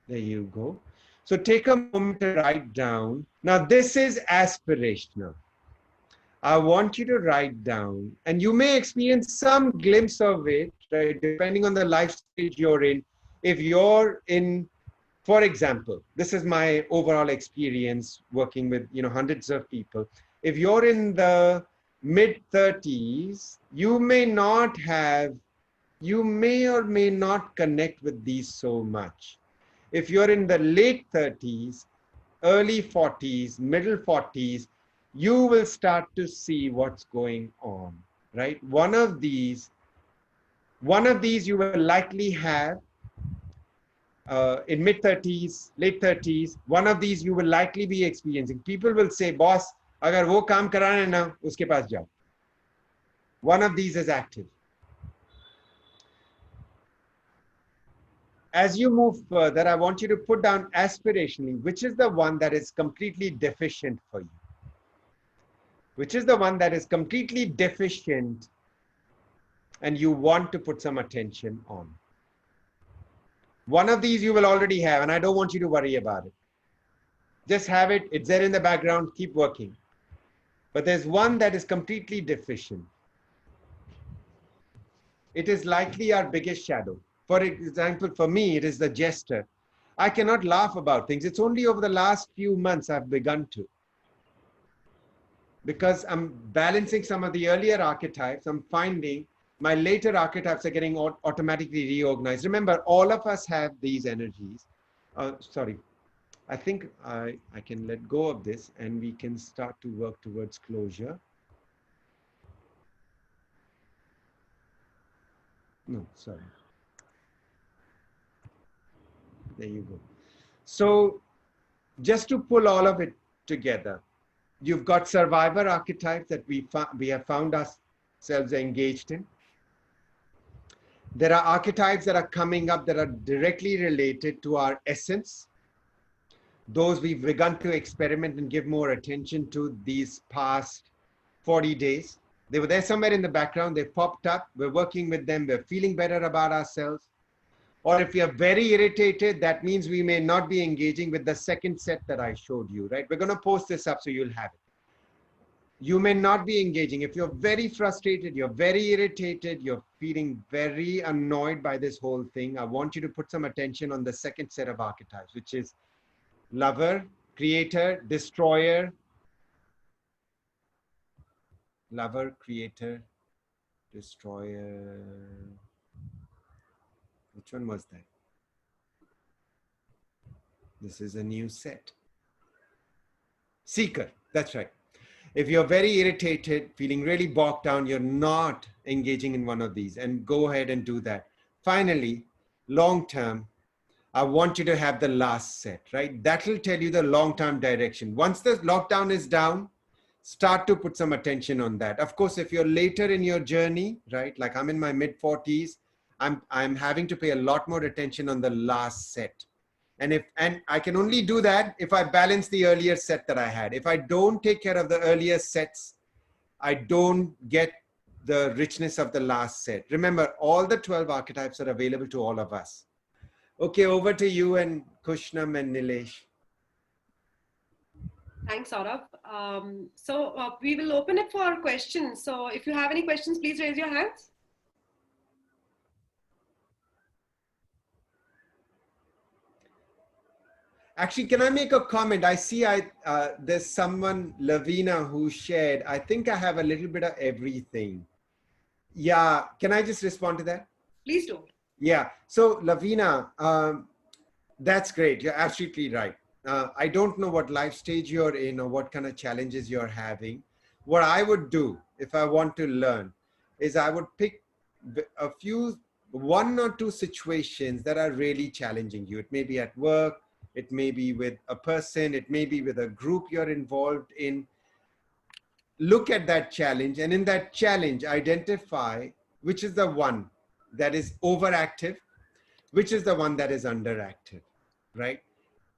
There you go. So take a moment to write down. Now this is aspirational. I want you to write down, and you may experience some glimpse of it, right, depending on the life stage you're in. If you're in, for example, this is my overall experience working with, hundreds of people. If you're in the mid 30s, you may or may not connect with these so much. If you're in the late 30s, early 40s, middle 40s, you will start to see what's going on, right? One of these you will likely have in mid 30s, late 30s. One of these you will likely be experiencing. People will say, boss, agar wo kaam karana hai na, uske paas jao. One of these is active. As you move further, I want you to put down aspirationally, which is the one that is completely deficient for you. Which is the one that is completely deficient and you want to put some attention on. One of these you will already have, and I don't want you to worry about it. Just have it, it's there in the background, keep working. But there's one that is completely deficient. It is likely our biggest shadow. For example, for me, it is the jester. I cannot laugh about things. It's only over the last few months I've begun to. Because I'm balancing some of the earlier archetypes, I'm finding my later archetypes are getting automatically reorganized. Remember, all of us have these energies. Sorry, I think I can let go of this and we can start to work towards closure. No, sorry. There you go. So just to pull all of it together, you've got survivor archetypes that we have found ourselves engaged in. There are archetypes that are coming up that are directly related to our essence. Those we've begun to experiment and give more attention to these past 40 days. They were there somewhere in the background. They popped up. We're working with them. We're feeling better about ourselves. Or if we are very irritated, that means we may not be engaging with the second set that I showed you, right? We're going to post this up so you'll have it. You may not be engaging. If you're very frustrated, you're very irritated, you're feeling very annoyed by this whole thing, I want you to put some attention on the second set of archetypes, which is lover, creator, destroyer, lover, creator, destroyer. Which one was that? This is a new set. Seeker, that's right. If you're very irritated, feeling really bogged down, you're not engaging in one of these, and go ahead and do that. Finally, long term, I want you to have the last set, right? That will tell you the long-term direction. Once the lockdown is down, start to put some attention on that. Of course, if you're later in your journey, right? Like I'm in my mid 40s, I'm having to pay a lot more attention on the last set. And I can only do that if I balance the earlier set that I had. If I don't take care of the earlier sets, I don't get the richness of the last set. Remember, all the 12 archetypes are available to all of us. Okay, over to you and Kushnam and Nilesh. Thanks, Saurabh. We will open it for questions. So if you have any questions, please raise your hands. Actually, can I make a comment? I see there's someone, Lavina, who shared, I think I have a little bit of everything. Yeah, can I just respond to that? Please do. Yeah, so Lavina, that's great. You're absolutely right. I don't know what life stage you're in or what kind of challenges you're having. What I would do if I want to learn is I would pick one or two situations that are really challenging you. It may be at work, it may be with a person, it may be with a group you're involved in. look at that challenge, and in that challenge, identify which is the one that is overactive, which is the one that is underactive, right?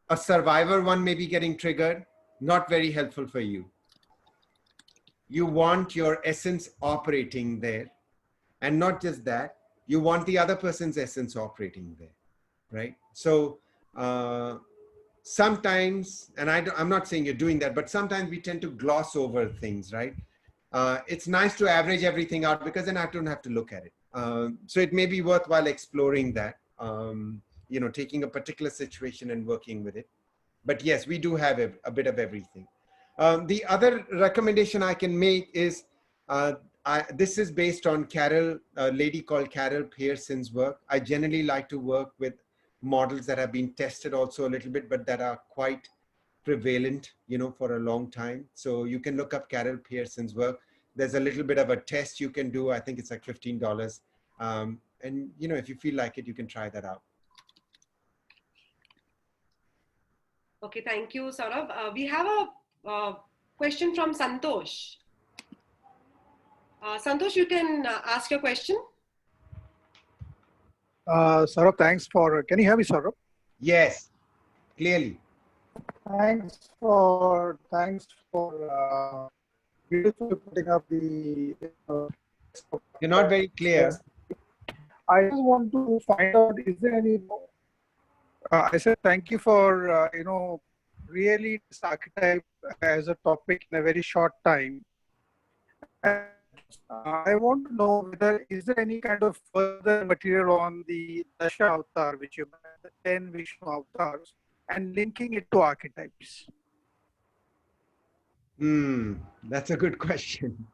A survivor one may be getting triggered, not very helpful for you. You want your essence operating there. And not just that, you want the other person's essence operating there, right? So sometimes, and I'm not saying you're doing that, but sometimes we tend to gloss over things, right? It's nice to average everything out because then I don't have to look at it. So it may be worthwhile exploring that, taking a particular situation and working with it. But yes, we do have a bit of everything. The other recommendation I can make is, this is based on a lady called Carol Pearson's work. I generally like to work with models that have been tested also a little bit, but that are quite prevalent, for a long time. So you can look up Carol Pearson's work. There's a little bit of a test you can do. I think it's like $15. And, if you feel like it, you can try that out. Okay, thank you, Sorabh. We have a question from Santosh. Santosh, you can ask your question. Sorabh, thanks for, can you hear me, Sorabh? Yes, clearly. Thanks for beautifully putting up the. You're not very clear. I just want to find out, is there any, I said thank you for, really this archetype as a topic in a very short time. And, I want to know whether, is there any kind of further material on the Dasha avatar, which you have, the 10 Vishnu avatars, and linking it to archetypes? That's a good question.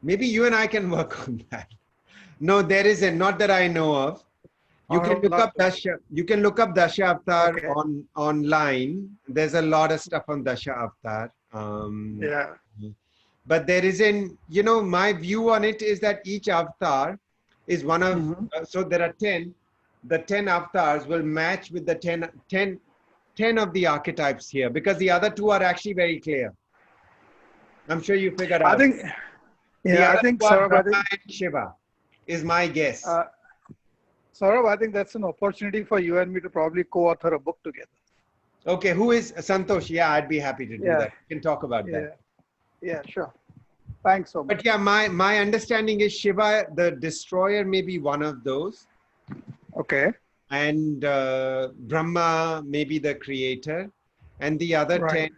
Maybe you and I can work on that. No, there isn't, not that I know of. You can look up Dasha. You can look up Dasha Avatar online. There's a lot of stuff on Dasha Avatar. Yeah. But there isn't, my view on it is that each avatar is one of, so there are 10. The 10 avatars will match with the 10 of the archetypes here, because the other two are actually very clear. I'm sure you figured out. I think Brahma and Shiva is my guess. Sorabh, I think that's an opportunity for you and me to probably co-author a book together. Okay, who is Santosh? Yeah, I'd be happy to do that. We can talk about that. Yeah, sure. Thanks so much. But yeah, my understanding is Shiva, the destroyer, may be one of those. Okay. And Brahma may be the creator. And the other 10,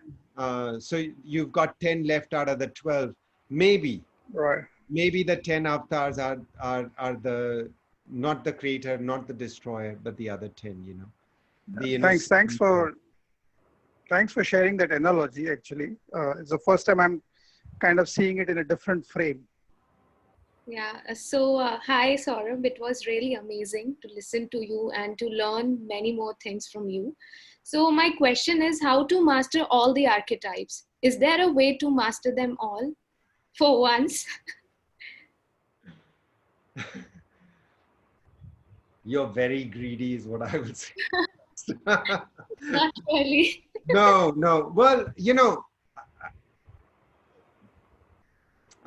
so you've got 10 left out of the 12. Maybe. Right. Maybe the 10 avatars are the, not the creator, not the destroyer, but the other 10, Thanks for sharing that analogy, actually. It's the first time I'm kind of seeing it in a different frame. Yeah, so hi Sorabh, it was really amazing to listen to you and to learn many more things from you. So my question is, how to master all the archetypes? Is there a way to master them all for once? You're very greedy is what I would say. Not really. No. Well,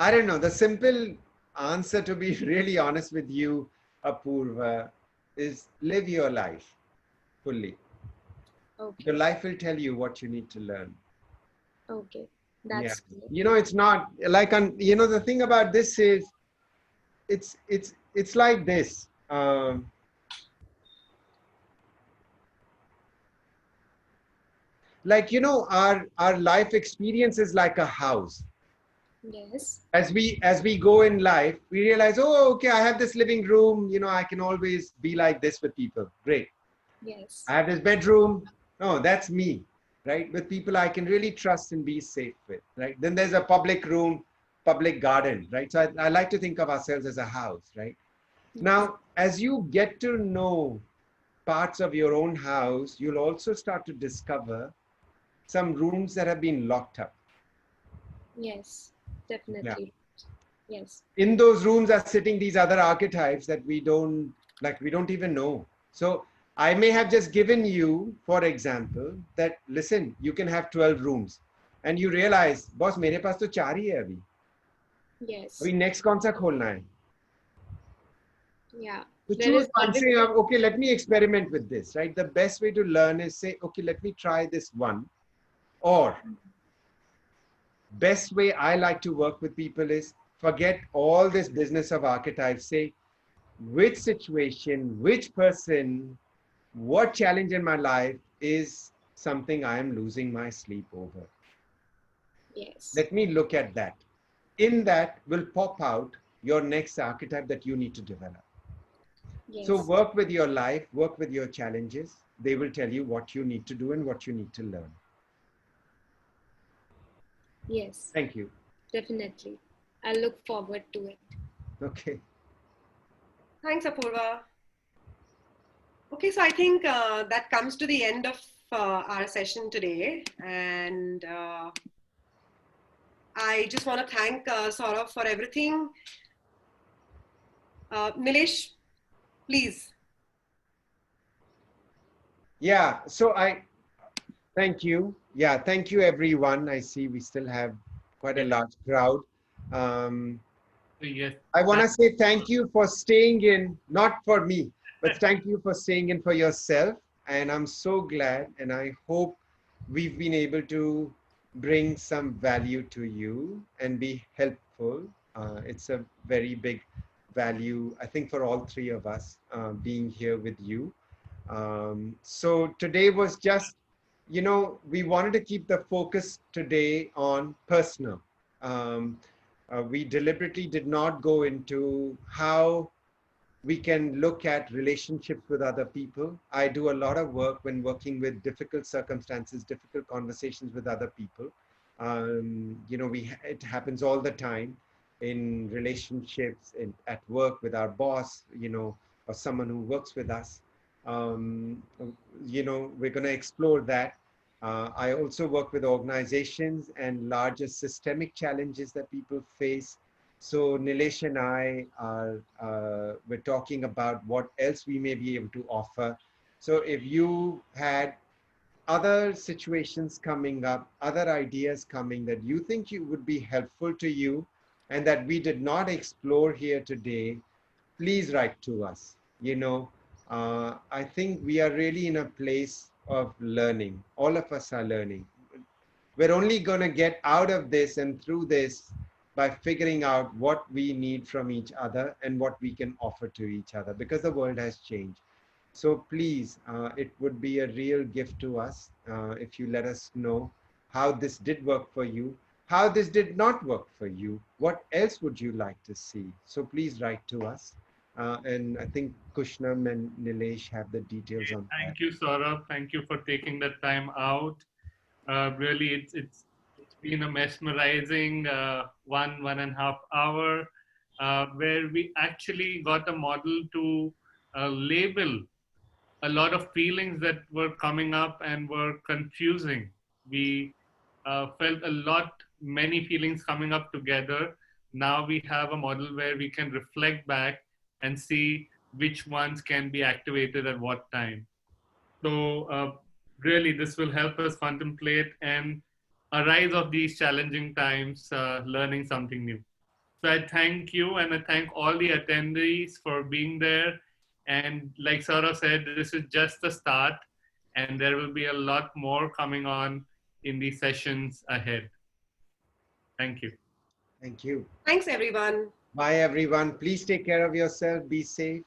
I don't know. The simple answer, to be really honest with you, Apurva, is live your life fully. Okay. Your life will tell you what you need to learn. Okay, that's good. It's not like, the thing about this is, it's like this. Our life experience is like a house. Yes. As we go in life, we realize, oh, okay, I have this living room, I can always be like this with people. Great. Yes. I have this bedroom. No, that's me, right? With people I can really trust and be safe with, right? Then there's a public room, public garden, right? So I like to think of ourselves as a house, right? Yes. Now, as you get to know parts of your own house, you'll also start to discover some rooms that have been locked up. Yes, definitely. Yeah. Yes. In those rooms are sitting these other archetypes that we don't even know. So I may have just given you, for example, that, listen, you can have 12 rooms. and you realize, boss, मेरे पास तो 4 ही है अभी. Yes. अभी next कौन सा खोलना है? Yeah. So There choose is one. always Say, okay, let me experiment with this, right? The best way to learn is say, okay, let me try this one. Or best way I like to work with people is forget all this business of archetypes. Say, which situation, which person, what challenge in my life is something I am losing my sleep over. yes. Let me look at that. In that will pop out your next archetype that you need to develop. Yes. So work with your life, work with your challenges. They will tell you what you need to do and what you need to learn. Yes. Thank you. Definitely. I look forward to it. Okay. Thanks, Apurva. Okay, so I think that comes to the end of our session today. And I just want to thank Sorabh for everything. Nilesh, please. Yeah, so thank you. Yeah, thank you everyone. I see we still have quite a large crowd. Yes. I want to say thank you for staying in, not for me, but thank you for staying in for yourself. And I'm so glad, and I hope we've been able to bring some value to you and be helpful. It's a very big value, I think, for all three of us being here with you. So today was just, we wanted to keep the focus today on personal. We deliberately did not go into how we can look at relationships with other people. I do a lot of work when working with difficult circumstances, difficult conversations with other people. It happens all the time in relationships, at work with our boss, or someone who works with us. We're going to explore that. I also work with organizations and larger systemic challenges that people face. So Nilesh and I we're talking about what else we may be able to offer. So if you had other situations coming up, other ideas coming that you think you would be helpful to you and that we did not explore here today, please write to us. I think we are really in a place of learning. All of us are learning. We're only going to get out of this and through this by figuring out what we need from each other and what we can offer to each other, because the world has changed. So please, it would be a real gift to us if you let us know how this did work for you, how this did not work for you, what else would you like to see. So please write to us. And I think Kushnam and Nilesh have the details on that. Thank you, Saurabh. Thank you for taking the time out. Really, it's been a mesmerizing 1.5 hour where we actually got a model to label a lot of feelings that were coming up and were confusing. We felt many feelings coming up together. Now we have a model where we can reflect back and see which ones can be activated at what time. So really, this will help us contemplate and arise of these challenging times, learning something new. So I thank you and I thank all the attendees for being there. And like Sarah said, this is just the start, and there will be a lot more coming on in the sessions ahead. Thank you. Thank you. Thanks, everyone. Bye, everyone. Please take care of yourself. Be safe.